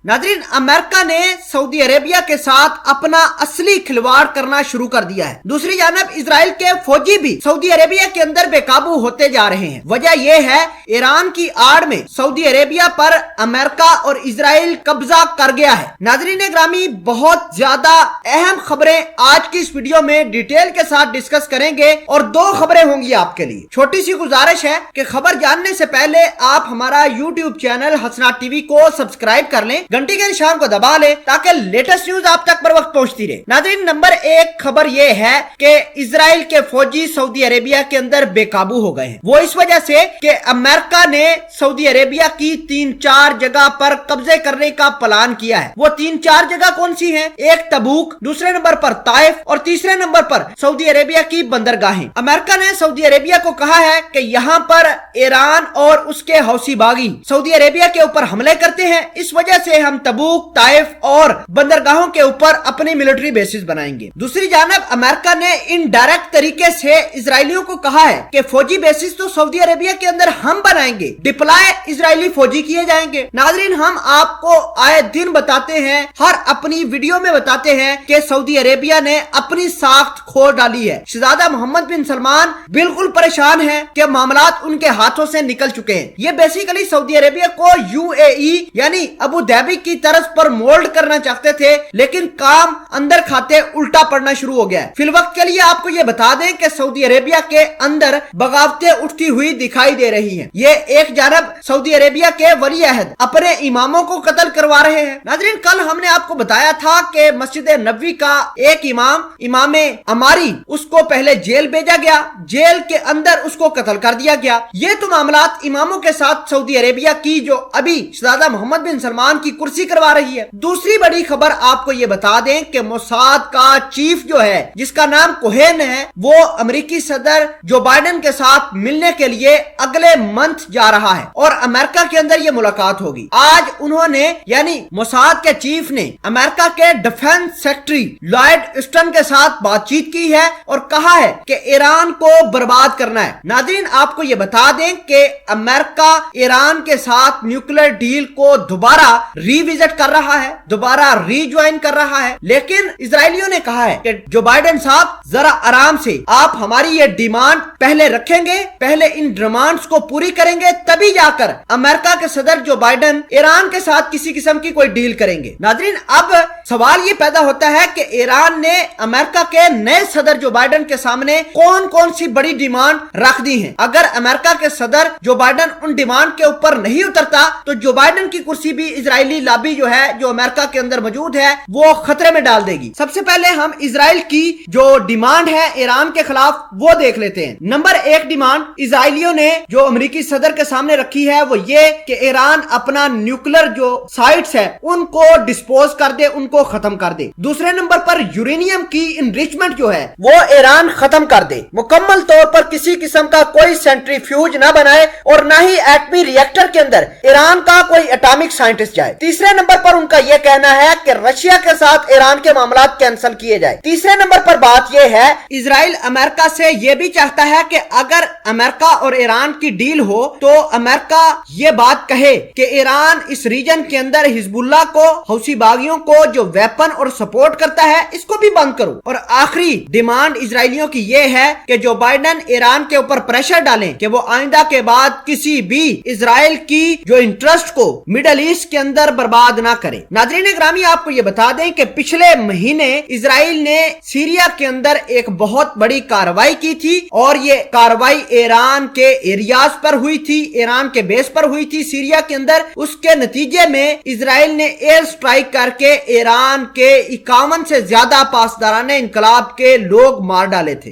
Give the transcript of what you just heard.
नाज़रीन, अमेरिका ने Saudi Arabia के साथ अपना असली खिलवाड़ करना शुरू कर दिया है। दूसरी जानब इजराइल के फौजी भी सऊदी अरेबिया के अंदर बेकाबू होते जा रहे हैं। वजह यह है, ईरान की आड़ में सऊदी अरेबिया पर अमेरिका और इजराइल कब्जा कर गया है। नाज़रीन ग्रामी, बहुत ज्यादा अहम खबरें आज की इस वीडियो में डिटेल के साथ डिस्कस करेंगे और दो खबरें होंगी आपके लिए। छोटी सी गुजारिश है कि खबर जानने से पहले आप हमारा यूट्यूब चैनल हसनात टीवी को सब्सक्राइब कर लें, घंटी के निशान को दबा लें ताकि लेटेस्ट न्यूज आप तक बर वक्त पहुंचती रहे। नाज़रीन, नंबर एक खबर यह है कि इजराइल के फौजी सऊदी अरेबिया के अंदर बेकाबू हो गए हैं। वो इस वजह से कि अमेरिका ने सऊदी अरेबिया की 3-4 जगह पर कब्जे करने का प्लान किया है। वो 3-4 जगह कौन सी हैं? एक तबूक, दूसरे नंबर पर ताइफ और तीसरे नंबर पर सऊदी अरेबिया की बंदरगाहें। अमेरिका ने सऊदी अरेबिया को कहा है कि यहाँ पर ईरान और उसके हौसी बागी सऊदी अरेबिया के ऊपर हमले करते हैं, इस वजह से हम तबूक, ताइफ और बंदरगाहों के ऊपर अपनी मिलिट्री बेसिस बनाएंगे। दूसरी जानब अमेरिका ने इनडायरेक्ट तरीके से इजरायलियों को कहा है कि फौजी बेसिस तो सऊदी अरेबिया के अंदर हम बनाएंगे, डिप्लॉय इजरायली फौजी किए जाएंगे। नाज़रीन, हम आपको आए दिन बताते हैं, हर अपनी वीडियो में बताते हैं कि सऊदी अरेबिया ने अपनी साख्त खोल डाली है। शहजादा मोहम्मद बिन सलमान बिल्कुल परेशान है कि मामलात उनके हाथों से निकल चुके हैं। ये बेसिकली सऊदी अरेबिया को यूएई यानी अबू धाबी की तरफ पर मोल्ड करना चाहते थे, लेकिन काम अंदर खाते उल्टा पड़ना शुरू हो गया है। फिलवक्त के लिए आपको ये बता दें कि सऊदी अरेबिया के अंदर बगावतें उठती हुई दिखाई दे रही हैं। ये एक जानब सऊदी अरेबिया के वली अहद अपने इमामों को कत्ल करवा रहे हैं। नाज़रीन, कल हमने आपको बताया था कि मस्जिद नबवी का एक इमाम अमारी, उसको पहले जेल भेजा गया, जेल के अंदर उसको कत्ल कर दिया गया। ये तो मामलात इमामों के साथ सऊदी अरेबिया की जो अभी शहजादा मोहम्मद बिन सलमान की कुर्सी करवा रही है। दूसरी बड़ी खबर आपको ये बता दें कि मोसाद का चीफ जो है, जिसका नाम कोहेन है, वो अमेरिकी सदर जो बाइडेन के साथ मिलने के लिए अगले मंथ जा रहा है और अमेरिका के अंदर ये मुलाकात होगी। आज उन्होंने यानी मोसाद के चीफ ने अमेरिका के डिफेंस सेक्रेटरी लॉयड ऑस्टिन के साथ बातचीत की है और कहा है कि ईरान को बर्बाद करना है। नाज़रीन, आपको ये बता दें कि अमेरिका ईरान के साथ न्यूक्लियर डील को दोबारा रिविजिट कर रहा है, दोबारा रीज्वाइन कर रहा है, लेकिन इजरायलियों ने कहा है कि जो बाइडेन साहब जरा आराम से, आप हमारी ये डिमांड पहले रखेंगे, पहले इन डिमांड्स को पूरी करेंगे, तभी जाकर अमेरिका के सदर जो बाइडेन ईरान के साथ किसी किस्म की कोई डील करेंगे। नाज़रीन, अब सवाल ये पैदा होता है कि ईरान ने अमेरिका के नए सदर जो बाइडेन के सामने कौन कौन सी बड़ी डिमांड रख दी है। अगर अमेरिका के सदर जो बाइडेन उन डिमांड के ऊपर नहीं उतरता तो जो बाइडेन की कुर्सी भी इजरायली लॉबी जो है, जो अमेरिका के अंदर मौजूद है, वो खतरे में डाल देगी। सबसे पहले हम इजराइल की जो डिमांड है ईरान के खिलाफ वो देख लेते हैं। नंबर एक डिमांड इजरायलियों ने जो अमेरिकी सदर के सामने रखी है वो ये कि ईरान अपना न्यूक्लियर जो साइट्स है उनको डिस्पोज कर दे, उनको खत्म कर दे। दूसरे नंबर पर यूरेनियम की इनरिचमेंट जो है वो ईरान खत्म कर दे, मुकम्मल तौर पर किसी किस्म का कोई सेंट्रीफ्यूज ना बनाए और ना ही एटमी रिएक्टर के अंदर ईरान का कोई एटॉमिक साइंटिस्ट जाए। तीसरे नंबर पर उनका यह कहना है कि रशिया के साथ ईरान के मामलात कैंसिल किए जाए। तीसरे नंबर पर बात यह है, इजराइल अमेरिका से यह भी चाहता है कि अगर अमेरिका और ईरान की डील हो तो अमेरिका ये बात कहे कि ईरान इस रीजन के अंदर हिजबुल्लाह को, हौसी बागियों को जो वेपन और सपोर्ट करता है, इसको भी बंद करो। और आखिरी डिमांड इजरायलियों की यह है कि जो बाइडेन ईरान के ऊपर प्रेशर डालें कि वो आइंदा के बाद किसी भी इजराइल की जो इंटरेस्ट को मिडल ईस्ट के अंदर बर्बाद ना करे। नाज़रीन ग्रामी, आपको ये बता दें कि पिछले महीने इजराइल ने सीरिया के अंदर एक बहुत बड़ी कार्रवाई की थी और ये कार्रवाई ईरान के एरियाज पर हुई थी, ईरान के बेस पर हुई थी सीरिया के अंदर। उसके नतीजे में इजराइल ने एयर स्ट्राइक करके ईरान के 51 से ज्यादा पासदाराने इनकलाब के लोग मार डाले थे।